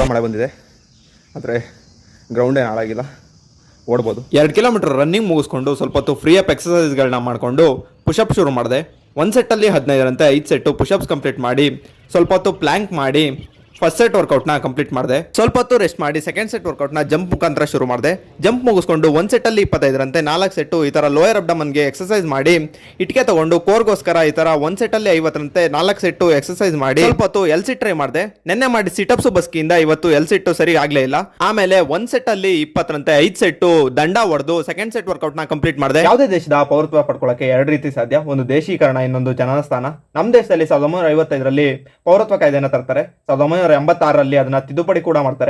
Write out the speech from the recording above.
ಚಲೋ ಮಳೆ ಬಂದಿದೆ, ಆದರೆ ಗ್ರೌಂಡ್ ಏನು ಹಾಳಾಗಿಲ್ಲ, ಓಡ್ಬೋದು. 2 ಕಿಲೋಮೀಟರ್ ರನ್ನಿಂಗ್ ಮುಗಿಸ್ಕೊಂಡು ಸ್ವಲ್ಪ ಹೊತ್ತು ಫ್ರೀ ಅಪ್ ಎಕ್ಸಸೈಸ್ಗಳನ್ನ ಮಾಡಿಕೊಂಡು ಪುಷಪ್ ಶುರು ಮಾಡಿದೆ. 1 ಸೆಟ್ಟಲ್ಲಿ 15ರಂತೆ 5 ಸೆಟ್ಟು ಪುಷಪ್ಸ್ ಕಂಪ್ಲೀಟ್ ಮಾಡಿ ಸ್ವಲ್ಪ ಹೊತ್ತು ಪ್ಲ್ಯಾಂಕ್ ಮಾಡಿ ಫಸ್ಟ್ ಸೆಟ್ ವರ್ಕೌಟ್ನ ಕಂಪ್ಲೀಟ್ ಮಾಡಿದೆ. ಸ್ವಲ್ಪ ಹೊತ್ತು ರೆಸ್ಟ್ ಮಾಡಿ ಸೆಕೆಂಡ್ ಸೆಟ್ ವರ್ಕೌಟ್ನ ಜಂಪ್ ಮುಖಾಂತರ ಶುರು ಮಾಡಿದೆ. ಜಂಪ್ ಮುಗಿಸ್ಕೊಂಡು 1 ಸೆಟ್ಟಲ್ಲಿ 25ರಂತೆ 4 ಸೆಟ್ಟು ಈ ಥರ ಲೋಯರ್ ಅಬ್ಡಮನ್ಗೆ ಎಕ್ಸಸೈಸ್ ಮಾಡಿ ಇಟ್ಕೆ ತಗೊಂಡು ಕೋರ್ಗೋಸ್ಕರ ಈ ಥರ 1 ಸೆಟ್ಟಲ್ಲಿ 50ರಂತೆ 4 ಸೆಟ್ಟು ಎಕ್ಸಸೈಸ್ ಮಾಡಿ ಸ್ವಲ್ಪ ಹೊತ್ತು ಎಲ್ ಸಿಟ್ ಟ್ರೈ ಮಾಡಿದೆ. ನೆನ್ನೆ ಮಾಡಿ ಸಿಟಪ್ಸು ಬಸ್ಕಿಯಿಂದ ಇವತ್ತು ಎಲ್ ಸಿಟ್ಟು ಸರಿ ಆಗಲೇ ಇಲ್ಲ. ಆಮೇಲೆ 1 ಸೆಟ್ಟಲ್ಲಿ 20ರಂತೆ 5 ಸೆಟ್ಟು ದಂಡ ಹೊಡೆದು ಸೆಕೆಂಡ್ ಸೆಟ್ ವರ್ಕೌಟ್ನ ಕಂಪ್ಲೀಟ್ ಮಾಡಿದೆ. ಯಾವುದೇ ದೇಶದ ಪೌರತ್ವ ಪಡ್ಕೊಳ್ಳೋಕೆ 2 ರೀತಿ ಸಾಧ್ಯ, ಒಂದು ದೇಶೀಕರಣ, ಇನ್ನೊಂದು ಜನನಸ್ಥಾನ. ನಮ್ಮ ದೇಶದಲ್ಲಿ 1955ರಲ್ಲಿ ಪೌರತ್ವ ಕಾಯ್ದೆನ ತರ್ತಾರೆ, 1986ರಲ್ಲಿ ಅದನ್ನ ತಿದ್ದುಪಡಿ ಕೂಡ ಮಾಡ್ತಾರೆ.